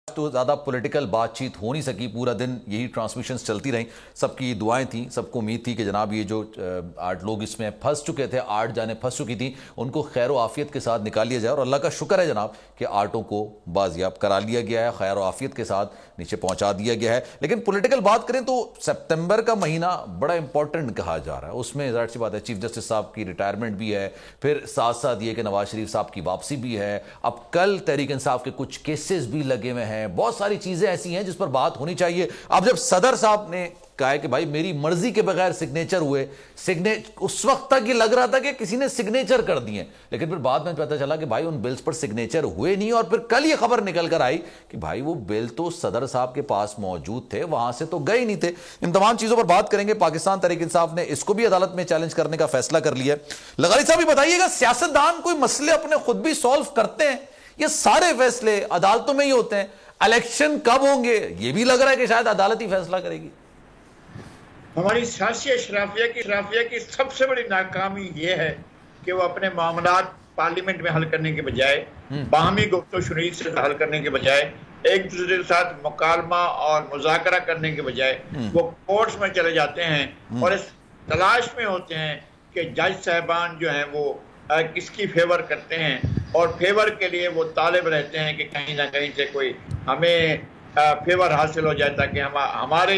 तो ज़्यादा पॉलिटिकल बातचीत हो नहीं सकी, पूरा दिन यही ट्रांसमिशंस चलती रहीं। सबकी दुआएं थी, सबको उम्मीद थी कि जनाब ये जो 8 लोग इसमें फंस चुके थे, 8 जाने फंस चुकी थी, उनको खैर व आफियत के साथ निकाल लिया जाए। और अल्लाह का शुक्र है जनाब कि 8 को बाजियाब करा लिया गया है, खैर व आफियत के साथ नीचे पहुंचा दिया गया है। लेकिन पॉलिटिकल बात करें तो सितंबर का महीना बड़ा इंपॉर्टेंट कहा जा रहा है। उसमें ज़ाहिर सी बात है चीफ जस्टिस साहब की रिटायरमेंट भी है, फिर साथ साथ ये कि नवाज शरीफ साहब की वापसी भी है, अब कल तहरीक इंसाफ के कुछ केसेस भी लगे हुए हैं, बहुत सारी चीजें ऐसी हैं जिस पर बात होनी चाहिए। अब जब सदर साहब ने कहा है कि भाई मेरी मर्जी के बगैर सिग्नेचर हुए, उस वक्त तक ये लग रहा था कि किसी ने सिग्नेचर कर दिए, लेकिन फिर बाद में पता चला कि भाई उन बिल्स पर सिग्नेचर हुए नहीं। और फिर कल ये खबर निकल कर आई कि भाई वो बिल तो सदर साहब के पास मौजूद थे, वहां से तो गए नहीं थे। इन तमाम चीजों पर बात करेंगे। पाकिस्तान तहरीक इंसाफ ने इसको भी अदालत में चैलेंज करने का फैसला कर लिया। लगारी साहब ये बताइएगा, सियासतदान कोई मसले अपने खुद भी सॉल्व करते हैं? ये सारे फैसले अदालतों में ही होते हैं। इलेक्शन कब होंगे ये भी लग रहा है कि शायद अदालत ही फैसला करेगी। हमारी सियासी अशराफिया की सबसे बड़ी नाकामी यह है कि वो अपने मामलात पार्लियामेंट में हल करने के बजाय, बाहमी गुफ्तो शुनीद से हल करने के बजाय, एक दूसरे के साथ मुकालमा और मुज़ाकरा करने के बजाय वो कोर्ट्स में चले जाते हैं और इस तलाश में होते हैं कि जज साहबान जो हैं वो किसकी फेवर करते हैं, और फेवर के लिए वो तालिब रहते हैं कि कहीं ना कहीं से कोई हमें फेवर हासिल हो जाए ताकि हमारे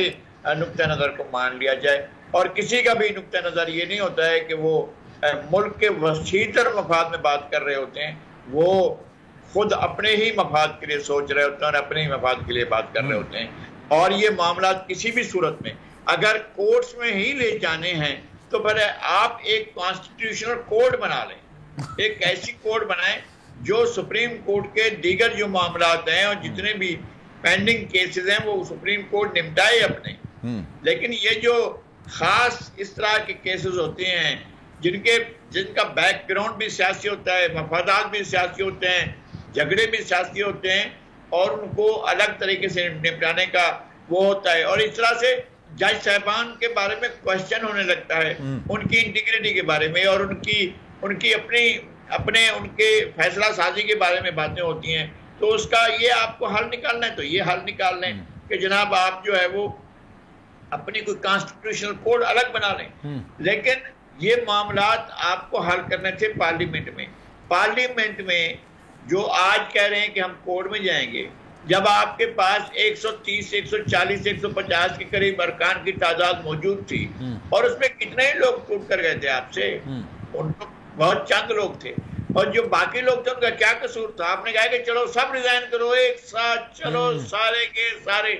नुक्ता नज़र को मान लिया जाए। और किसी का भी नुक्ता नज़र ये नहीं होता है कि वो मुल्क के वसीतर मफाद में बात कर रहे होते हैं, वो खुद अपने ही मफाद के लिए सोच रहे होते हैं और अपने ही मफाद के लिए बात कर रहे होते हैं। और ये मामला किसी भी सूरत में अगर कोर्ट्स में ही ले जाने हैं तो फिर आप एक कॉन्स्टिट्यूशनल कोड बना लें, एक ऐसी कोड बनाएं जो सुप्रीम कोर्ट के दीगर जो मामलात हैं और जितने भी पेंडिंग केसेस हैं वो सुप्रीम कोर्ट निपटाए अपने। लेकिन ये जो खास इस तरह के केसेस होते हैं जिनका बैकग्राउंड भी सियासी होता है, मफादात भी सियासी होते हैं, झगड़े भी सियासी होते हैं, और उनको अलग तरीके से निपटाने का वो होता है। और इस तरह से जज साहबान के बारे में क्वेश्चन होने लगता है, उनकी इंटीग्रिटी के बारे में और उनकी अपने उनके फैसला साजी के बारे में बातें होती हैं। तो उसका ये आपको हल निकालना है तो ये हल निकाल लें कि जनाब आप जो है वो अपनी कोई कॉन्स्टिट्यूशनल कोड अलग बना लें। लेकिन ये मामलात आपको हल करने थे पार्लियामेंट में जो आज कह रहे हैं कि हम कोर्ट में जाएंगे, जब आपके पास 130, 140, 150 के करीब अरकान की तादाद मौजूद थी और उसमें कितने ही लोग टूट कर गए थे आपसे, उनको बहुत चंद लोग थे, और जो बाकी लोग थे उनका क्या कसूर था? आपने कहा कि चलो सब रिजाइन करो एक साथ, चलो सारे के सारे।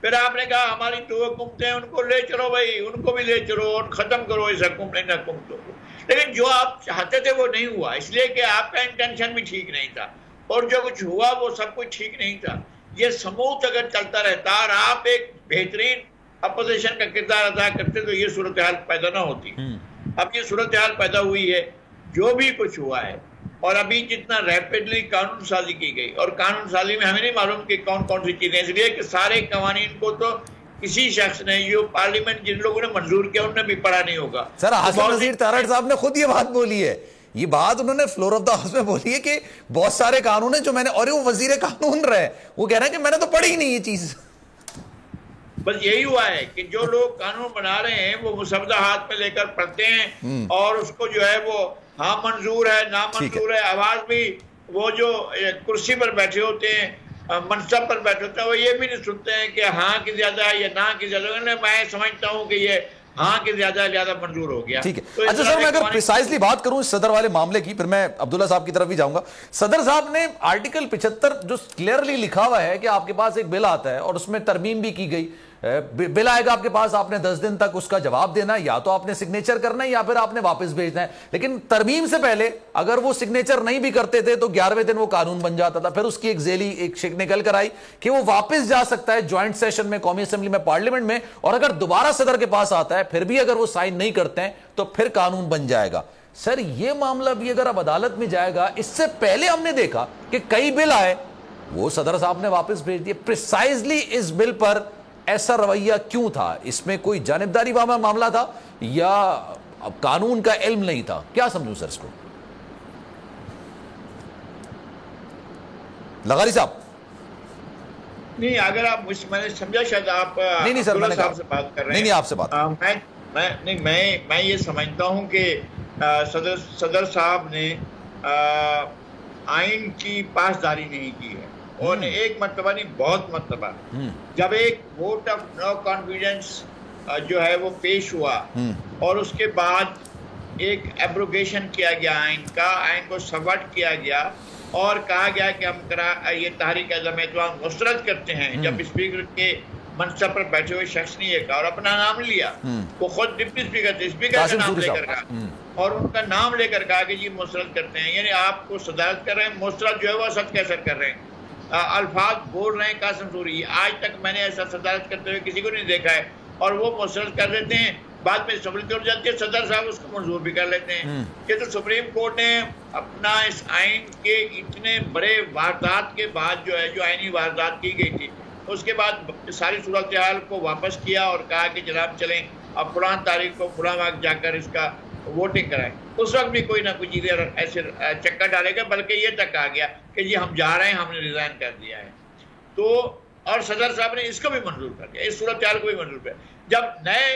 फिर आपने कहा हमारी 2 हुकूमतें हैं, उनको ले चलो भाई, उनको भी ले चलो और खत्म करो इस हुकूमतों को। लेकिन जो आप चाहते थे वो नहीं हुआ, इसलिए कि आपका इंटेंशन भी ठीक नहीं था और जो कुछ हुआ वो सब कुछ ठीक नहीं था। ये समूथ अगर चलता रहता और आप एक बेहतरीन अपोजिशन का किरदार अदा करते तो ये सूरत हाल पैदा ना होती। अब ये सूरत हाल पैदा हुई है, जो भी कुछ हुआ है, और अभी जितना रैपिडली कानून साजी की गई, और कानून साजी में हमें नहीं मालूम कि कौन कौन सी चीजें, इसलिए कि सारे कवानीन को तो किसी शख्स ने, जो पार्लियामेंट जिन लोगों ने मंजूर किया उन्होंने भी पढ़ा नहीं होगा। सर हसन नज़ीर तारड़ साहब ने खुद ये बात बोली है, ये बात उन्होंने फ्लोर ऑफ द हाउस में बोली है कि बहुत सारे कानून है जो मैंने, और वो वजीर कानून रहे, वो कह रहे हैं कि मैंने तो पढ़ी ही नहीं ये चीज। बस यही हुआ है कि जो लोग कानून बना रहे हैं वो मुसवदा हाथ में लेकर पढ़ते हैं और उसको जो है वो हाँ मंजूर है ना मंजूर है, आवाज भी वो जो कुर्सी पर बैठे होते हैं, मनसब पर बैठे होते हैं, वो ये भी नहीं सुनते हैं कि हाँ की ज्यादा है या ना की ज्यादा। मैं समझता हूँ कि ये हाँ कि ज्यादा मंजूर हो गया। ठीक है। तो अच्छा सर, मैं अगर प्रिसाइजली बात करूं इस सदर वाले मामले की, फिर मैं अब्दुल्ला साहब की तरफ भी जाऊंगा। सदर साहब ने आर्टिकल 75 जो क्लियरली लिखा हुआ है कि आपके पास एक बिल आता है और उसमें तरमीम भी की गई, बिल आएगा आपके पास, आपने 10 दिन तक उसका जवाब देना, या तो आपने सिग्नेचर करना है या फिर आपने वापस भेजना है। लेकिन तरमीम से पहले अगर वो सिग्नेचर नहीं भी करते थे तो 11वें दिन वो कानून बन जाता था। फिर उसकी एक झेली एक शेक निकल कर आई कि वो वापस जा सकता है ज्वाइंट सेशन में, कौमी असेंबली में, पार्लियामेंट में, और अगर दोबारा सदर के पास आता है फिर भी अगर वो साइन नहीं करते हैं तो फिर कानून बन जाएगा। सर ये मामला भी अगर अब अदालत में जाएगा, इससे पहले हमने देखा कि कई बिल आए वो सदर साहब ने वापस भेज दिए। प्रिसाइजली इस बिल पर ऐसा रवैया क्यों था? इसमें कोई जानिबदारी वाला मामला था या अब कानून का इल्म नहीं था? क्या समझूं सर इसको? लगारी साहब नहीं, अगर आप मैंने समझा शायद आप नहीं सर, मैंने साहब से बात कर रहे हैं। नहीं आपसे बात मैं ये समझता हूँ कि सदर साहब ने आइन की पासदारी नहीं की है, और एक मर्तबा नहीं बहुत मर्तबा जब एक वोट ऑफ नो कॉन्फिडेंस जो है वो पेश हुआ और उसके बाद एक एब्रोगेशन किया गया आइन का, आइन को सबवर्ट किया गया और कहा गया कि हम ये तहरीक अज़म एतवाम मुस्तरद करते हैं। जब स्पीकर के मनसब पर बैठे हुए शख्स ने ये कहा और अपना नाम लिया, वो खुद डिप्टी स्पीकर थे, स्पीकर का नाम लेकर कहा और उनका नाम लेकर कहा कि जी मुस्तरद करते हैं, यानी आपको सदारत कर रहे हैं, मुस्तरद जो है वो असद कैसर कर रहे हैं, अल्फाज बोल रहे हैं कासिम सूरी। आज तक मैंने ऐसा सदारत करते हुए किसी को नहीं देखा है, और वो मुस्तरद कर देते हैं, बाद में असम्बली तोड़ जाती है, सदर साहब उसको मंजूर भी कर लेते हैं। कि तो सुप्रीम कोर्ट ने अपना इस आइन के इतने बड़े वारदात के बाद जो है, जो आइनी वारदात की गई थी, उसके बाद सारी सूरत हाल को वापस किया और कहा कि जनाब चलें अब फलां तारीख को फलां वक्त जाकर इसका वोटिंग कराएं। उस वक्त भी कोई ना कोई चीज़ें ऐसे चक्कर डालेगा, बल्कि ये तक आ गया कि जी हम जा रहे हैं, हमने रिजाइन कर दिया है। तो और सदर साहब ने इसको भी मंजूर कर दिया, इस सूरत हाल को भी मंजूर कर। जब नए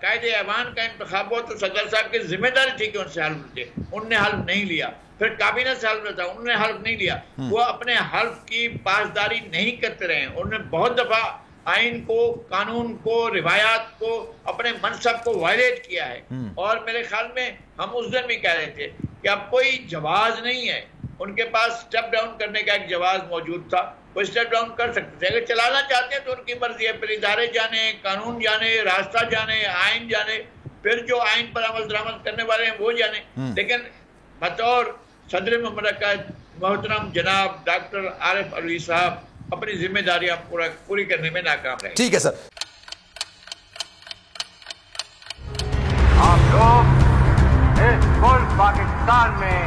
कायदे ऐवान का इंतखाब हुआ तो सदर साहब की जिम्मेदारी थी कि उनसे हल्फ ले, उनने हल्फ नहीं लिया। फिर काबीना से हल्फ लेता, उन्होंने हल्फ नहीं लिया, वो अपने हल्फ की पासदारी नहीं करते रहे। उन्होंने बहुत दफा आइन को, कानून को, रिवायात को, अपने मनसब को वायलेट किया है। और मेरे ख्याल में हम उस दिन भी कह रहे थे कि अब कोई जवाज नहीं है, उनके पास स्टेप डाउन करने का एक जवाज मौजूद था, वो स्टेप डाउन कर सकते थे। अगर चलाना चाहते हैं तो उनकी मर्जी है, फिर इदारे जाने, कानून जाने, रास्ता जाने, आइन जाने, फिर जो आइन पर अमल दरामद करने वाले हैं वो जाने। लेकिन बतौर सदर मुमलकत मोहतरम जनाब डॉक्टर आरिफ अलवी साहब अपनी जिम्मेदारियां पूरी करने में नाकाम रहे। ठीक है सर। आप लोग इस मुल्क पाकिस्तान में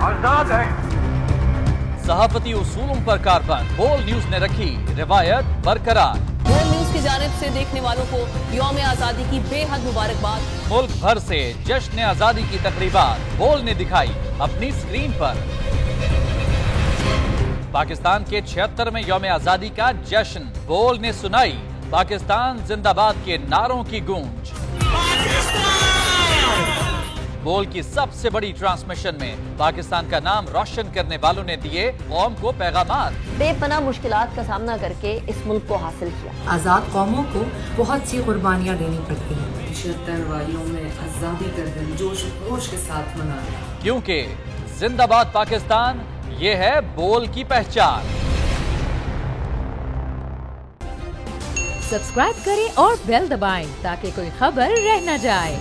आजाद है। सहाफती उसूलों पर कारबंद बोल न्यूज ने रखी रिवायत बरकरार। बोल न्यूज की जानिब से देखने वालों को यौम आजादी की बेहद मुबारकबाद। मुल्क भर से जश्न आजादी की तकरीबात बोल ने दिखाई अपनी स्क्रीन पर। पाकिस्तान के 76वें यौम आजादी का जश्न बोल ने सुनाई पाकिस्तान जिंदाबाद के नारों की गूंज। बोल की सबसे बड़ी ट्रांसमिशन में पाकिस्तान का नाम रोशन करने वालों ने दिए कौम को पैगामात। बेपनाह मुश्किलात का सामना करके इस मुल्क को हासिल किया। आजाद कौमों को बहुत सी कुर्बानियां देनी पड़ती हैं। 76 वालियों में आजादी का दिन जोश खरोश के साथ मनाया, क्योंकि जिंदाबाद पाकिस्तान ये है बोल की पहचान। सब्सक्राइब करें और बेल दबाएं ताकि कोई खबर रह न जाए।